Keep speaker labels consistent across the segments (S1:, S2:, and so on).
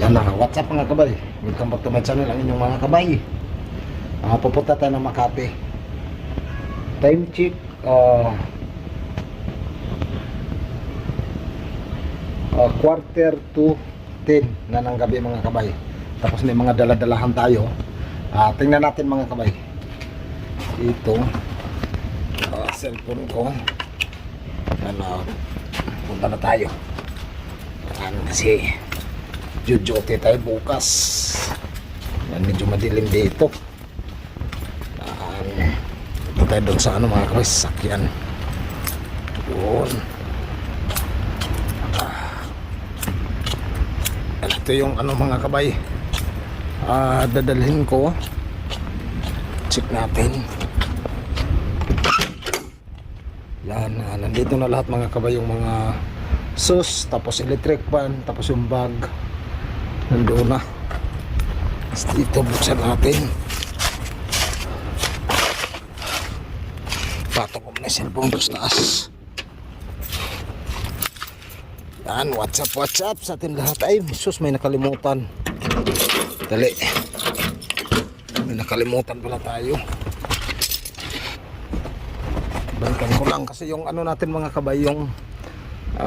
S1: What's up mga kabay? Welcome back to my channel, ang inyong mga kabay. Pupunta tayo ng Makati. Time check quarter to 10 na ng gabi mga kabay. Tapos may mga daladalahan tayo. Tingnan natin mga kabay. Ito cellphone ko. Punta na tayo. Kasi jujote tayo bukas. Medyo madilim dito. Punta tayo doon sa mga kabay, sasakyan. Doon. Ito yung mga kabay, dadalhin ko. Check natin. Yan, nandito na lahat mga kabay, yung mga sus, tapos electric fan, tapos yung bag nandoon na. Dito buksan natin. Patok ko na cellphone ko sa taas. Yan, what's up sa atin lahat. Ay, sus, may nakalimutan. Dali. May nakalimutan pala tayo. Balikan ko lang kasi yung natin mga kabay, yung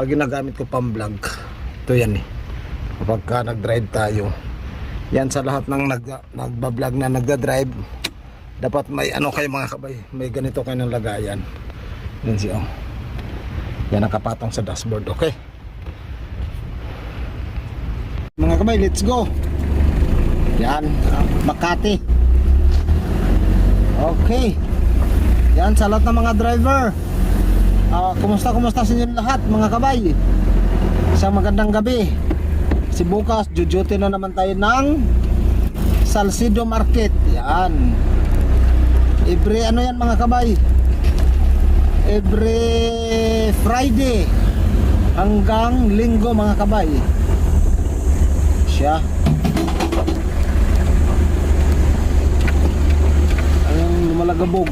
S1: ginagamit ko pang vlog. Ito yan kapag nag-drive tayo. Yan sa lahat ng nagba-vlog na nagda-drive, dapat may kayo mga kabay, may ganito kayo ng lagayan. Yan siya. Yan nakapatong sa dashboard, okay? Mga kabay, let's go. Yan, Makati. Okay. Yan sa lahat ng mga driver. Kumusta sa inyo lahat mga kabay? Isang magandang gabi. Si bukas, jujote na naman tayo ng Salcido Market. Yan. Every yan mga kabay? Every Friday hanggang Linggo mga kabay. Siya. Ayun, lumalagabog.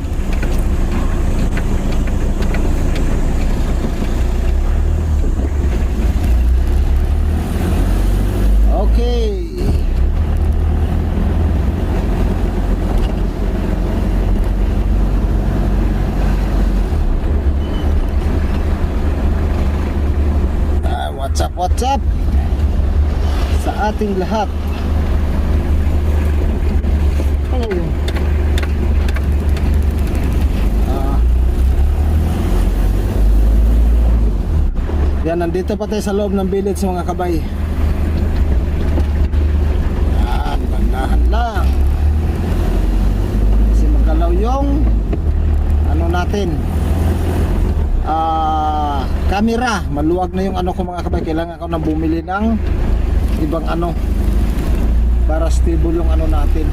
S1: Okay. What's up sa ating lahat. Yan, nandito pa tayo sa loob ng village mga kabay. Lang kasi magalaw yung natin camera, maluwag na yung ko mga kabay. Kailangan ko na bumili ng ibang para stable yung natin.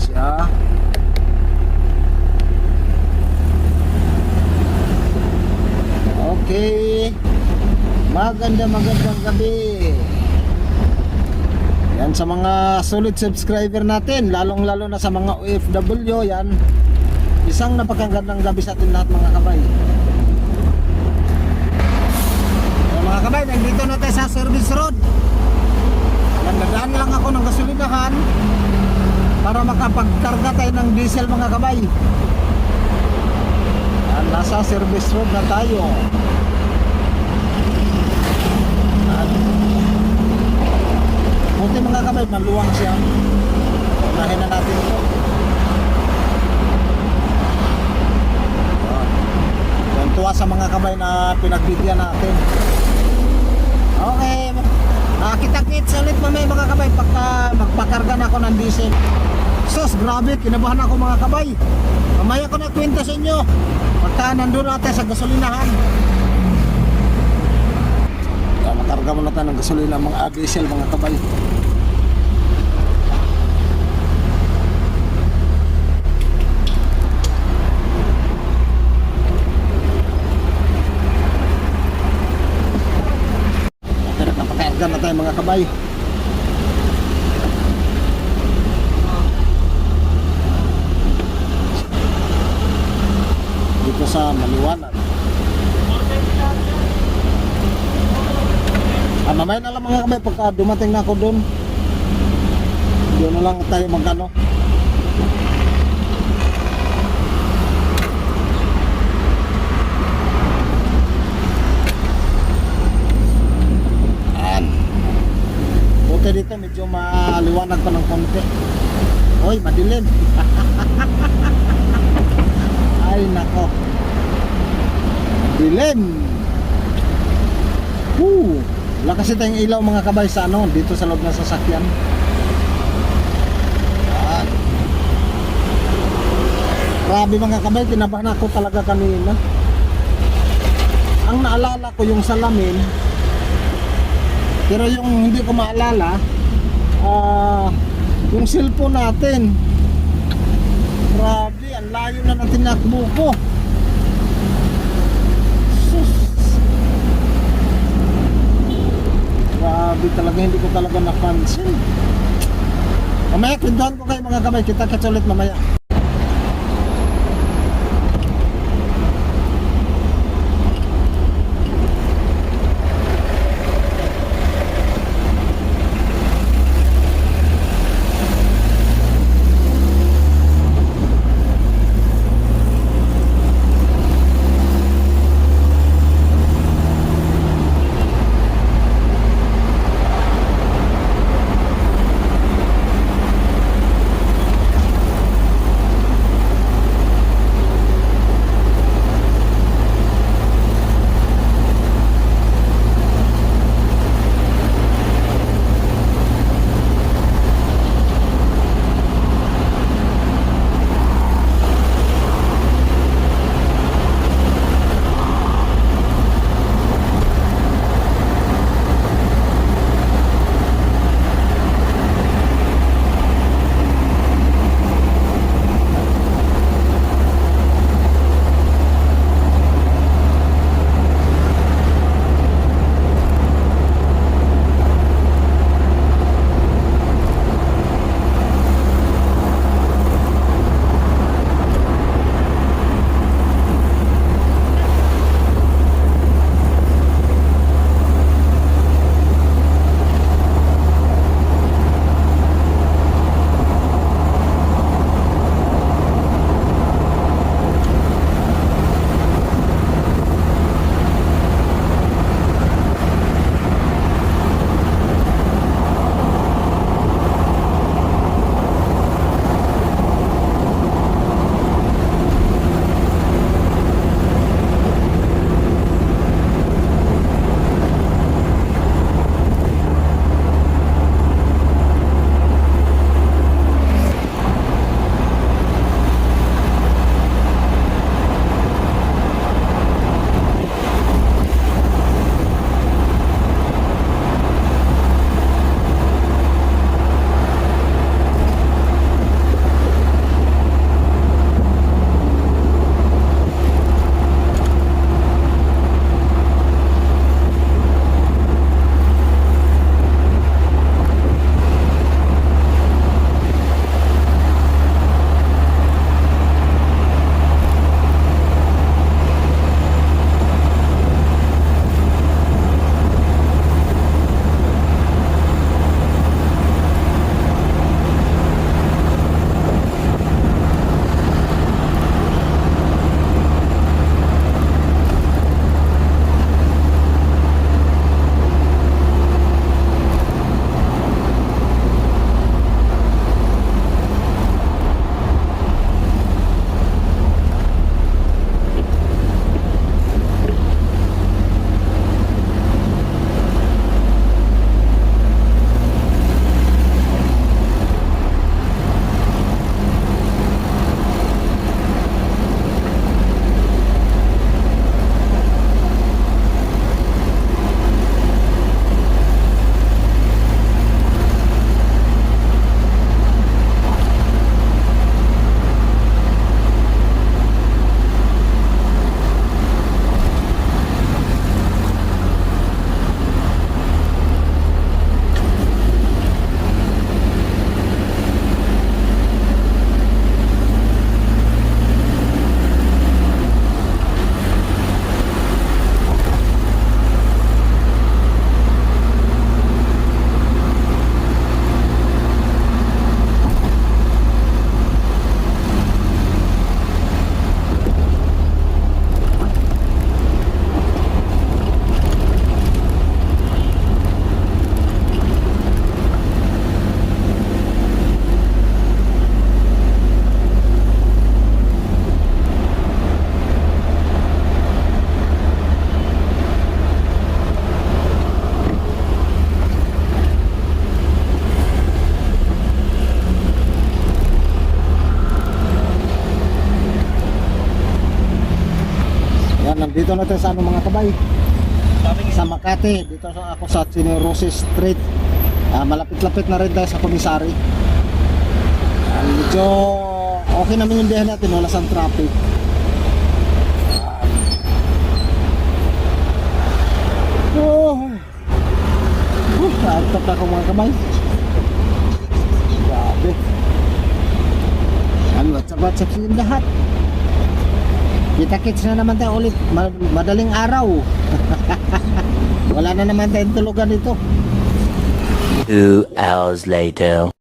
S1: Siya. Okay, magandang gabi. Yan sa mga solid subscriber natin, lalong-lalo na sa mga OFW. Yan, isang napakagandang gabi sa atin lahat mga kabay. Yan, mga kabay, nandito na tayo sa service road. Nagdadaan lang ako ng gasolinahan para makapagkarga tayo ng diesel mga kabay. Yan, nasa service road na tayo. Buti mga kabay, maluwang siya. Unahin na natin ito. Tuwa sa mga kabay na pinagbigyan natin. Okay, kita-kits ulit mamaya mga kabay pagka magpakarga na ako ng diesel. Sus, grabe, kinabahan ako mga kabay. Mamaya ko na kwenta sa inyo pagka nandun natin sa gasolinahan. Makarga mo na tayo ng gasolina, mga diesel mga kabay. Napakarga na tayo mga kabay. dito sa Maliwanag. Mamaya na lang mga kabay pagka dumating na ako doon. Doon na lang tayo magkano. Buti dito medyo maliwanag pa ng konti. Hoy, madilim. Ay nako. Dilim. Wala kasi tayong ilaw mga kabay sa ano, dito sa loob ng sasakyan. Yan. Grabe mga kabay, kinabahan ako talaga kanina. Ang naalala ko yung salamin, pero yung hindi ko maalala, yung cellphone natin. Grabe, ang layo na ng tinakbo ko. Sus. Grabe talaga, hindi ko talaga napansin. Mamaya, kwentuhan ko kayo mga kabay. Kita-kits ulit mamaya. Nandito na tayo sa ano mga kabay. Sa Makati. Dito ako sa Generosis Street. Malapit-lapit na rin tayo sa Commissary. Medyo okay naman yung biyahe natin. Wala sang traffic. Naagtap na ako mga kamay. Grabe. WhatsApp silang lahat. Kita-kits na naman tayo ulit. Madaling araw. Wala na naman tayong tulugan dito.
S2: 2 hours later.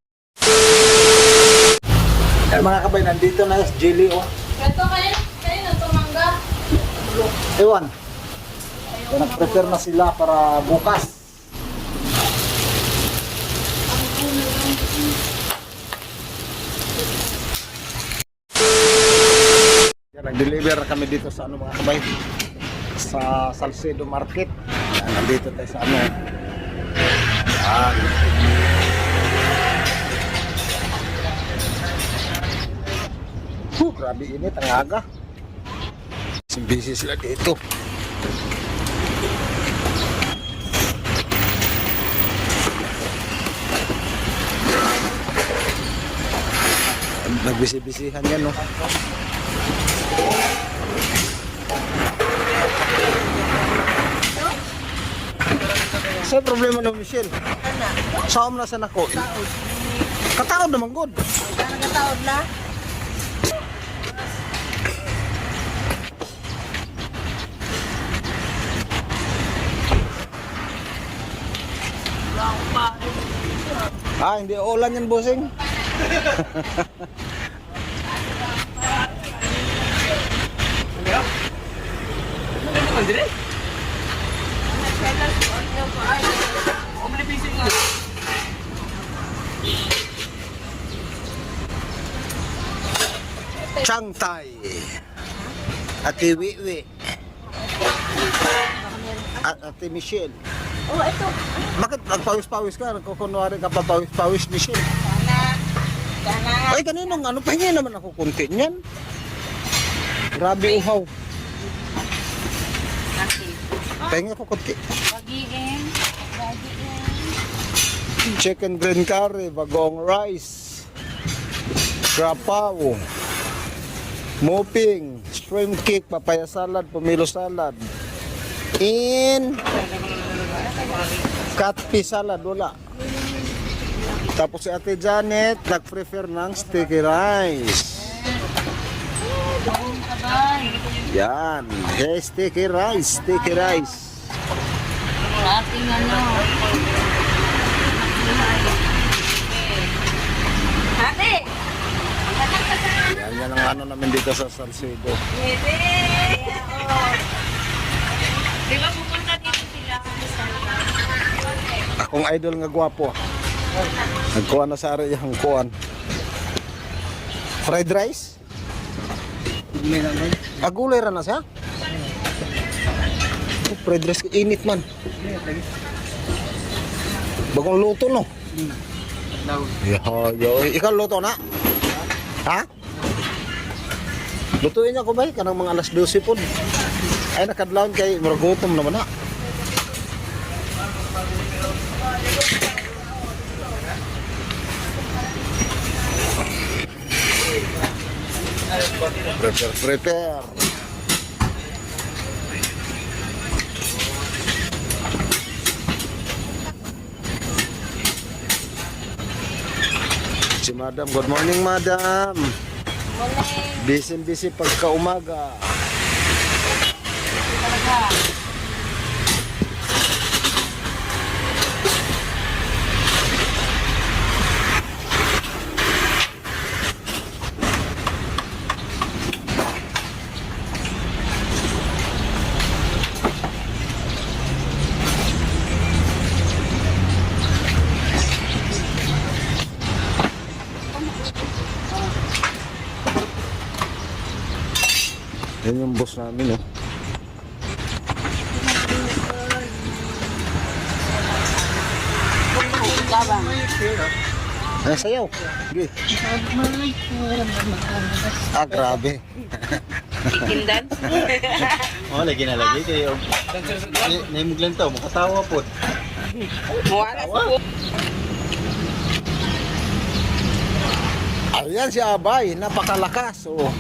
S1: Mga kabay, nandito na yung jelly oh.
S3: Ganto kayo na tumangga.
S1: Ewan. Nag-prepare na sila para bukas. Nag-deliver kami dito sa ano mga kabay, sa Salcedo Market. Yan, nandito tayo sa ano. Yan. Grabe init ang aga. Busy sila dito. Nagbisi-bisihan yan no. Sa problema ng Michelle. Saan na sa nako? Kataod naman good.
S3: Nagataod na.
S1: Hindi ulan yan, bossing. Chang Tai. Ate Wiwi. At Ate Michelle.
S3: Oh, ito.
S1: Bakit nagpawis-pawis ka? Nagkukunwari ka pa pawis-pawis, Michelle.
S3: Sana.
S1: Ay, kaninong ano, pahingi naman ako kunti niyan. Grabe uhaw.
S3: Kasi.
S1: Pahingi ako kunti.
S3: Bagiin.
S1: Chicken green curry, bagong rice, grapaw, moping, shrimp cake, papaya salad, pomelo salad, in catfish salad, wala. Tapos si Ate Janet, nag-prefer ng sticky rice. Yan, hey, sticky rice, sticky rice.
S3: Ating ano. Ate!
S1: Yan ang ano namin dito sa Salcedo.
S3: Ate! Di ba pupunta dito sila?
S1: Akong idol nga gwapo. Nagkuha na sa ari yung kuhan. Fried rice? Agulay ra na siya? Fried rice, init man. Bagong luto no? Ikaw luto na? Ha? Lutuin niya ko ba? Kanang mga alas 12 po. Ay nakadlaon kay maragutom naman na. Prepare. Si Madam, good morning Madam.
S3: Morning.
S1: Busy pagka umaga.
S3: Talaga.
S1: Yan yung boss namin oh.
S3: Gaba.
S1: Sayaw. Sige. Grabe.
S3: Chicken dance.
S4: Oh, lagi na lagi kayo. Naimog lang to, makatawa po.
S3: Mawala sa po.
S1: Ayan si Abay, napakalakas. Oh.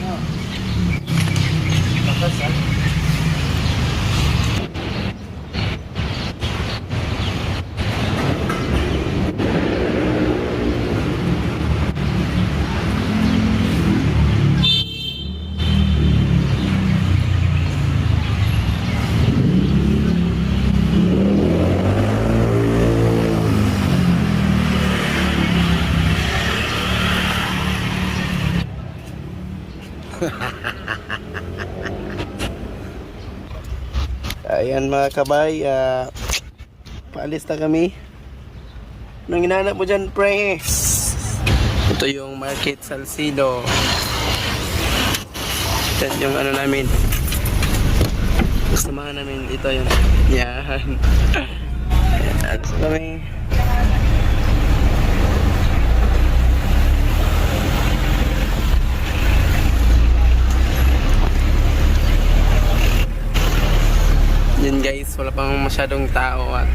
S5: Ayan mga kabay, paalis na kami. Anong hinahanap mo dyan, pre? Ito yung Market Salcido. Yan yung ano namin. Samahan namin ito yun. Yan. Ayan, alis na kami. Yan guys, wala pang masyadong tao at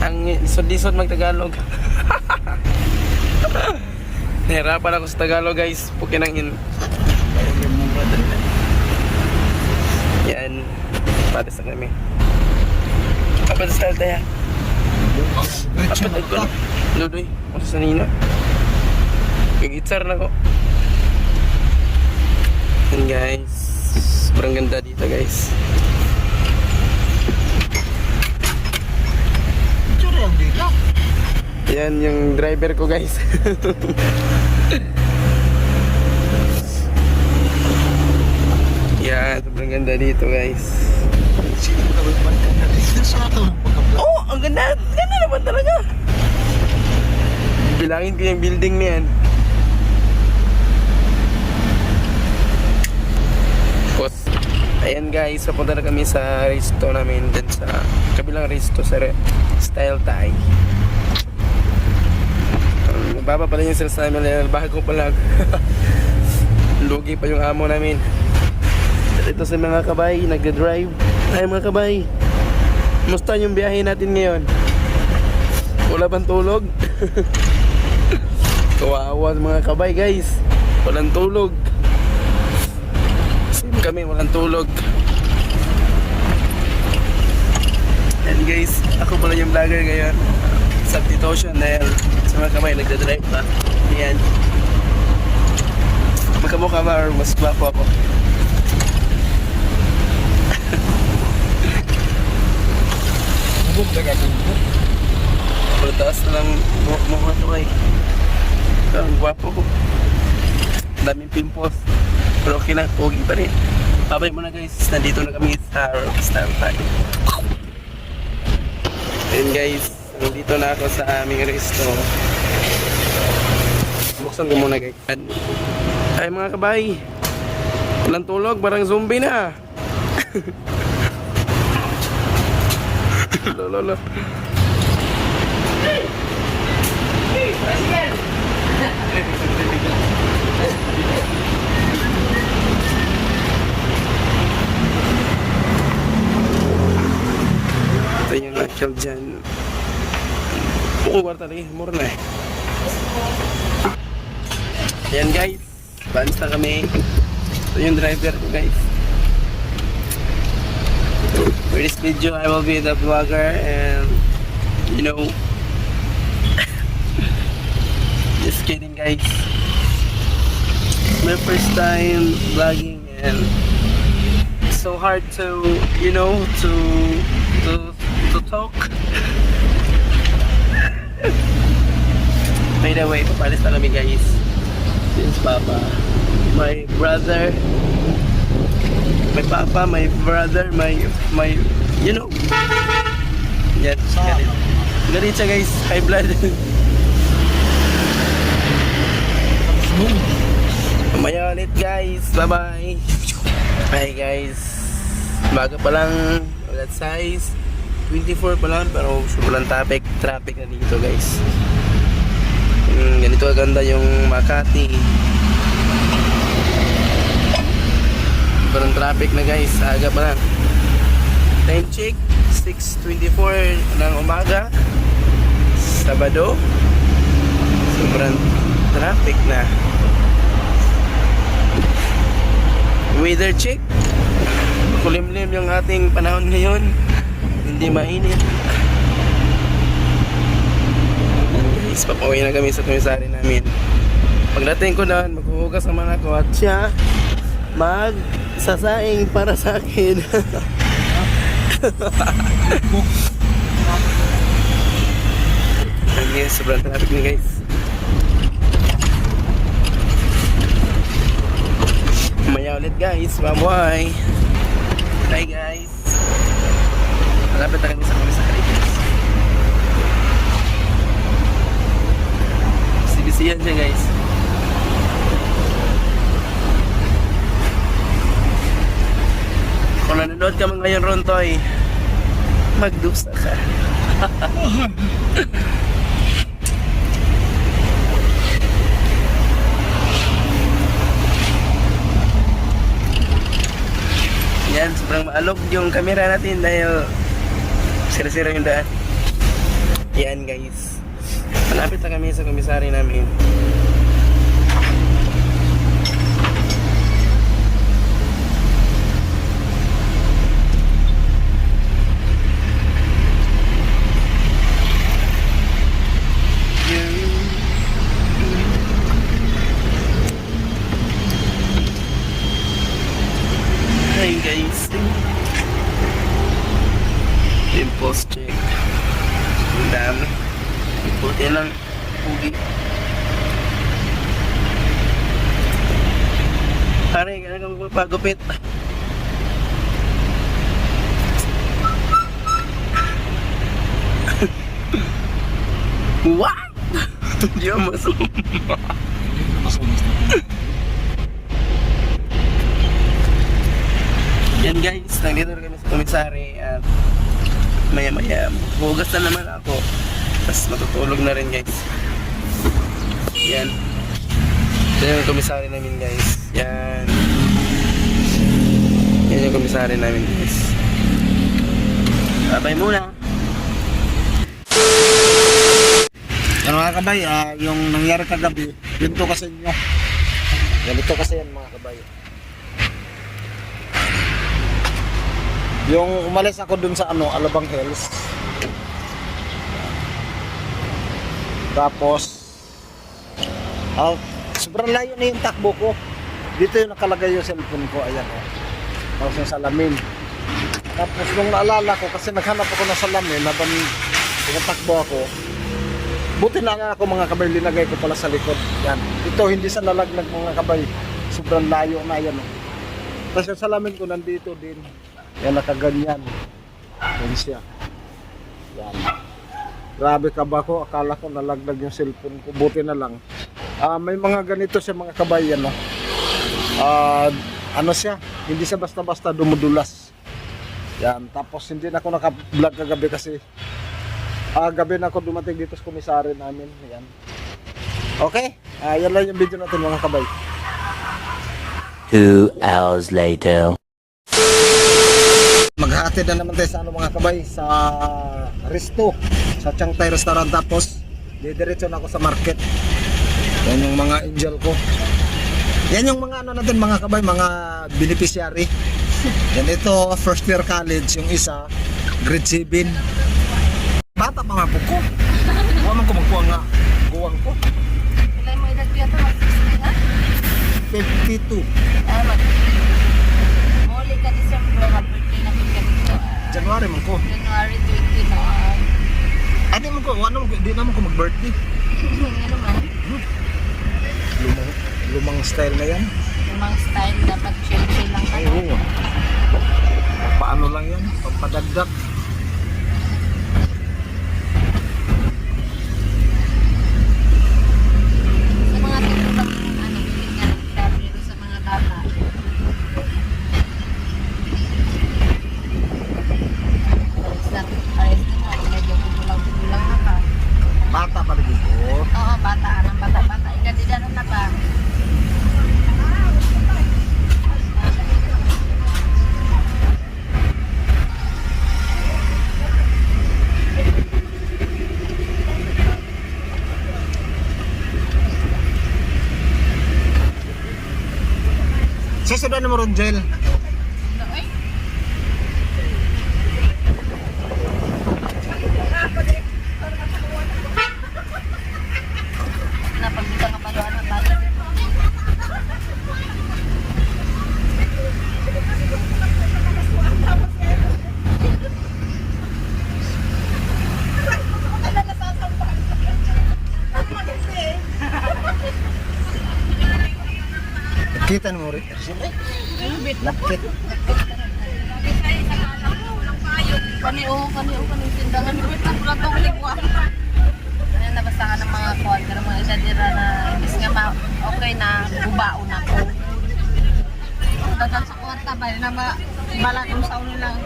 S5: ang isod-isod mag-Tagalog. Nahirapan ako sa Tagalog guys, pukinangin. Yan, patis na kami. Apa sa style tayo? Apa tayo? Ludoy, ano sa nina? Kag-itsar na ko. Yan guys, sobrang ganda dito guys. Yan yung driver ko guys. Yan, sobrang ganda dito guys. Oh, ang ganda. Ganda naman talaga. Bilangin ko yung building na yan. Ayan guys, papunta na kami sa resto namin din sa kabilang resto sa Style Thai. Baba pala yung sales namin, bago pa lang. Lugi pa yung amo namin. Ito sa mga kabay, nagda-drive. Ay mga kabay, musta yung biyahe natin ngayon? Wala bang tulog? Kawawa mga kabay guys, walang tulog. Kami walang tulog. And guys, ako pala yung vlogger ngayon. Substitution dahil sa mga kamay nagdadrive pa. Ayan. Magkamukha ba or mas gwapo ako? Pero taas na lang mukha kamay. Ang gwapo ko. Daming pimples. Pero okay na, pogi pa rin. Babay muna guys, nandito na kami sa Style Thai. And guys, nandito na ako sa aming resto. Buksan ko muna guys. Ay mga kabay, walang tulog, parang zombie na. Lolo. Ito yung actual dyan. Buong kwarta lagi, mura na eh. Ayan guys, balis na kami. Ito yung driver ko guys. For this video, I will be the vlogger and you know, just kidding guys. My first time vlogging and it's so hard to, you know, to talk. By the way, papalis na kami guys. Since Papa, my brother, my Papa, my brother, my, you know. Yan, galit. Galit siya guys, high blood. Mamaya ulit guys, bye bye. Bye guys. Bago pa lang, ulat size 24 pa lang, pero sobrang traffic na dito guys. Ganito ganda yung Makati. Parang traffic na guys, aga pa lang. Time check, 6:24 ng umaga, Sabado. Sobrang traffic na. Weather check, kulimlim yung ating panahon ngayon, hindi mainit. Guys, papauwi na kami sa komisari namin. Pagdating ko na, maghuhugas ang mga ko at siya magsasaing para sa akin. Okay, sobrang traffic na guys. Maya ulit guys, bye-bye. Bye guys. Malapit na kami sa komisari guys. Busy-busy yan siya guys. Kung nanonood ka man ngayon Rontoy, magdusa ka. Yan, sobrang maalog yung camera natin dahil sira-sira yung daan. Yan guys, malapit na kami sa komisari namin. Hi guys, impulse check. Ang dami. Buti lang pugi. Pare, kaya ka magpapagupit. What? Hindi ako masuma. Yan guys, nandito na kami sa komisari at maya-maya hugas na naman ako. Tapos matutulog na rin guys. Yan. Ito yung komisari namin guys. Yan. Yan yung komisari namin guys. Bye muna.
S1: Yan mga kabay, yung nangyari kagabi, ganito kasi nyo. Ganito kasi yan mga kabay. Yung umalis ako dun sa Alabang Hills. Tapos sobrang layo na yung takbo ko. Dito yung nakalagay yung cellphone ko. Ayan tapos yung salamin. Tapos nung naalala ko, kasi naghanap ako ng salamin habang tinatakbo ako. Buti na ako mga kabay, linagay ko pala sa likod. Yan. Ito hindi sa nalaglag mga kabay. Sobrang layo na yan. Tapos yung salamin ko nandito din. Yan, nakaganyan. Yan siya. Yan. Grabe ka ba ko? Akala ko nalaglag yung cellphone ko. Buti na lang. May mga ganito siya mga kabayan. No? Ano siya? Hindi siya basta-basta dumudulas. Yan. Tapos hindi na ako naka-vlog kagabi kasi gabi na ako dumating dito sa komisari namin. Yan. Okay. Yan lang yung video natin mga kabay.
S2: 2 hours later.
S1: Maghahatid na naman tayo sa mga kabay, sa Resto, sa Changtay Restaurant. Tapos didiretso na ako sa market. Yan yung mga angel ko. Yan yung mga natin mga kabay, mga beneficiary. Yan ito, first year college, yung isa grade 7. Bata pa nga po ko. Huwag man ko magkuha nga guwang ko.
S3: Ilay mo edad biya to, mag-60 na?
S1: 52
S3: Muli ka December, birthday na pagka dito.
S1: January man ko.
S3: January 29.
S1: Ay di man ko, di naman ko mag-birthday.
S3: Ano man?
S1: Lumang style na yan.
S3: Lumang style, dapat chill-chill lang ka.
S1: Ay, oo. Paano lang yan? Pampadagdag.
S3: Sa mga tinutang, bilhin nga ng pero sa mga bata. Ayos din nga, medyo kulang na ka.
S1: Bata pa rin ko.
S3: Oo, bata, anak.
S1: sudah mo ron gel.
S3: Ay. Napagdita nga palo ano tayo.
S1: Kita mo rin. Lakit.
S3: Kani tindahan. Wait lang pula tong ligwa. Ayan, nabasa ka ng mga kuwan. Pero mga isa dira na imbis nga okay na, bubaon ako. Dagan sa kwarta ba? Na balak yung sa ulo lang.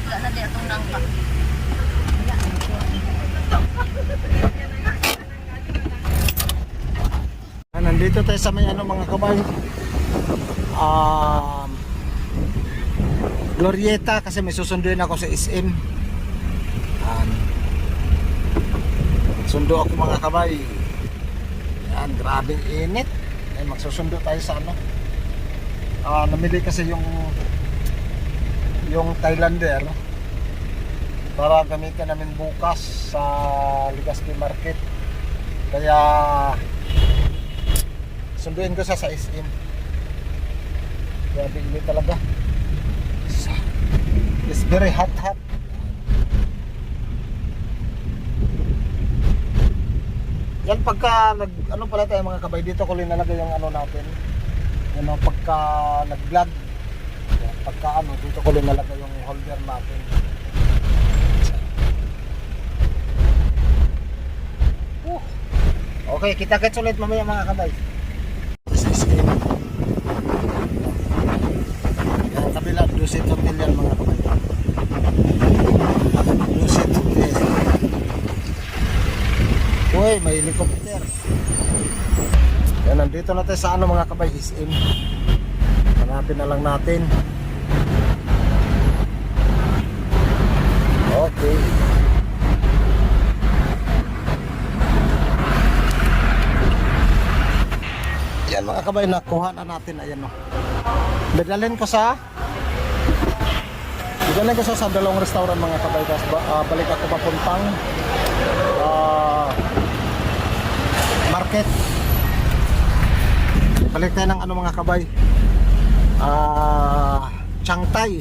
S3: Wala na di atong nangka.
S1: Nandito tayo sa may ano mga kabay. Glorieta kasi may susunduin ako sa SM. Sundo ako mga kabay. Yan, grabing init. Ay, magsusundo tayo sa ano. Namili kasi yung Thailander para gamitin namin bukas sa Legazpi Market. Kaya sunduin ko sa SM. Grabe init talaga. It's very hot. Yan pagka ano pala tayo mga kabay, dito ko linalagay yung ano natin. Yan pagka nag-vlog. Yan, pagka ano, dito ko linalagay yung holder natin. Okay, kita-kits ulit mamaya mga kabay. Yan, kabila, Dusit Hotel yan mga kabay. Dusit Hotel. Uy, may helicopter. Yan, nandito na tayo sa ano mga kabay, SM. Hanapin na lang natin. Okay. Yan mga kabay, nakuha na natin. Ayan o. Dadalhin ko sa dalawang restaurant mga kabay. Tapos balik ako papuntang market. Balik tayo ng ano mga kabay, Chiang Tai.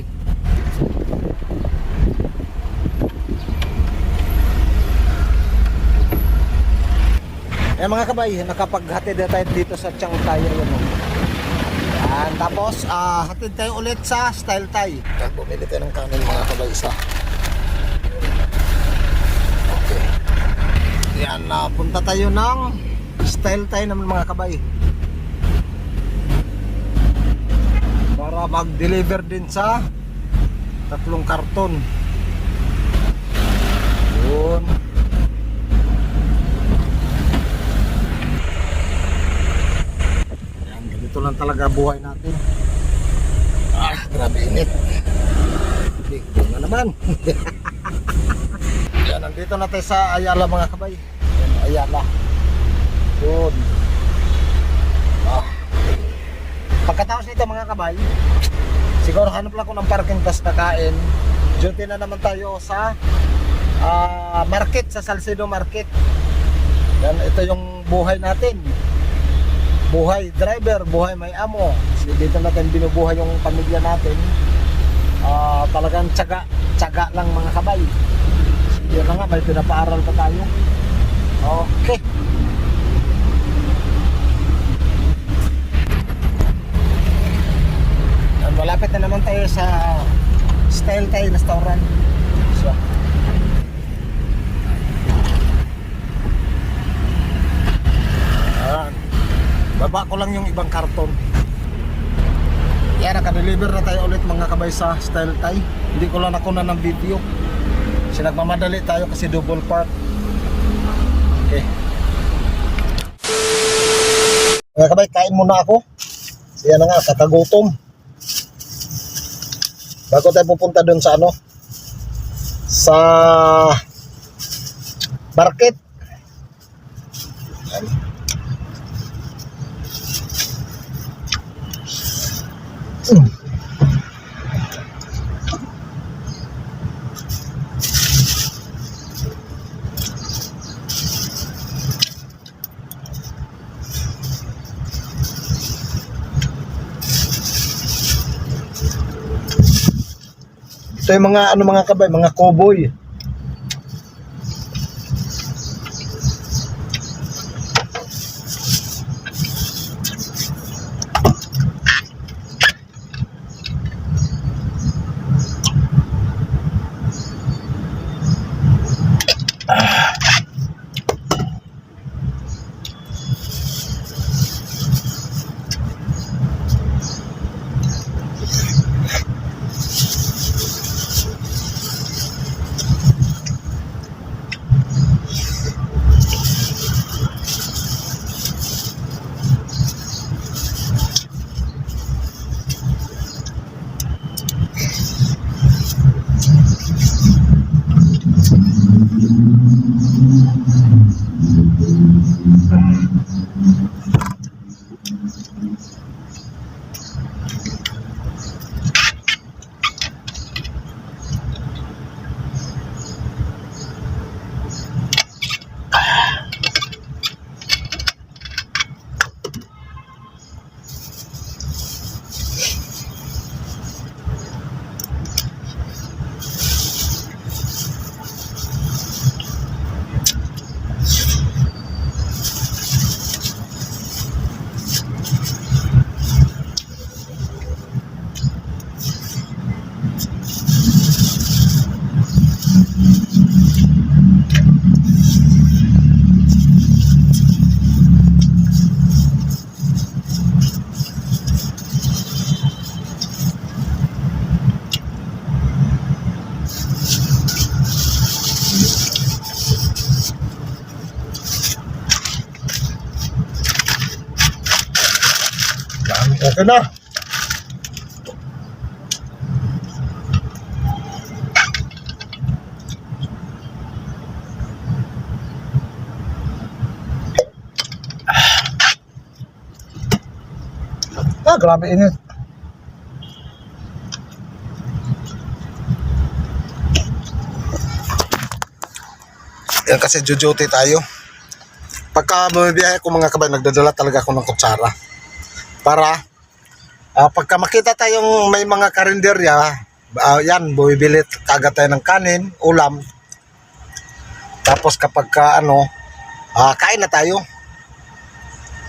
S1: Yan mga kabay, nakapaghatid na tayo dito sa Chiang Tai. Yan, tapos hatid tayo ulit sa Style Thai. Bumili tayo ng kanin mga kabay isa. Okay. Yan, punta tayo ng Style Thai naman mga kabay. Para mag-deliver din sa 3 karton. Yun. Yan, ganito lang talaga buhay natin. Grabe init. Bigyan na naman. Yan, nandito na tayo sa Ayala mga kabay. Yan, Ayala. Yun. Pagkatapos nito mga kabay, siguro hanap lang ko ng parking tas nakain. Duty na naman tayo sa market, sa Salcedo Market. Yan, ito yung buhay natin. Buhay driver, buhay may amo. So, dito natin binubuhay yung pamilya natin. Talagang tsaga lang mga kabay. Yan na nga, may pinapaaral pa tayo. Okay. Malapit na naman tayo sa Style Thai restaurant. So, baba ko lang yung ibang karton. Yan, naka-deliver na tayo ulit mga kabay sa Style Thai. Hindi ko lang nakuna ng video kasi nagmamadali tayo kasi double park. Okay. Mga kabay, kain muna ako. Yan na nga, kakagutom. Bago tayo pupunta doon sa ano, sa market. Yan. Ito yung mga ano mga kabay, mga cowboy. Okay na. Grabe init. Yan kasi jujuti tayo. Pagka bumibiyahe ko mga kabay, nagdadala talaga ako ng kutsara. Para pagka makita tayong may mga karinderya, yan, bumibili kagad tayo ng kanin, ulam. Tapos kapag kain na tayo.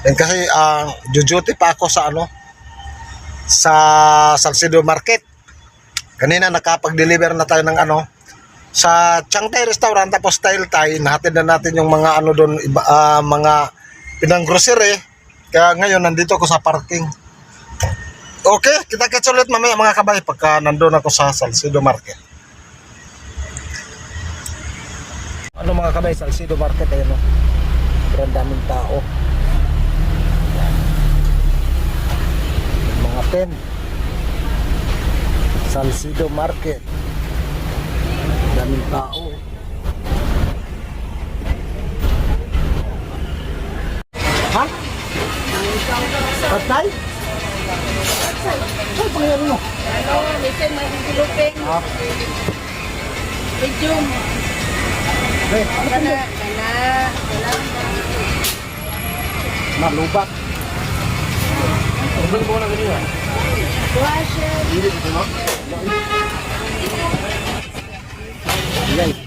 S1: Yan kasi jujuti pa ako sa sa Salcedo Market. Kanina nakapag-deliver na tayo ng sa Chiang Thai Restaurant, tapos Style Thai, nahatid na natin yung mga doon, mga pinang grocery. Kaya ngayon nandito ako sa parking. Okay, kita-kits ulit mamaya mga kabay pagka nandun ako sa Salcedo Market. Ano mga kabay, Salcedo Market, ayun ang daming tao. Mga pen. Salcedo Market. Daming tao. Ha? Patay? Ay, pangyari mo.
S3: Listen, may guluping. Medium.
S1: Hey,
S3: Kana.
S1: Malubat.
S5: Problem ko na ganyan.
S3: Washer.
S5: Hindi ito no?
S1: Guys.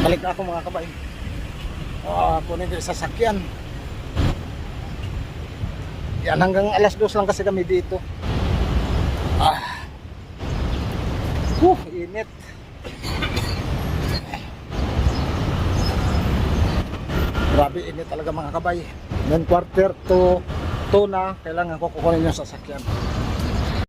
S1: Balik na ako mga kabay. Kunin din sa sakyan. Yan, hanggang alas 2 lang kasi kami dito. Init. Grabe init talaga mga kabay. Then quarter to 2 na, kailangan ko kukunin yung sasakyan.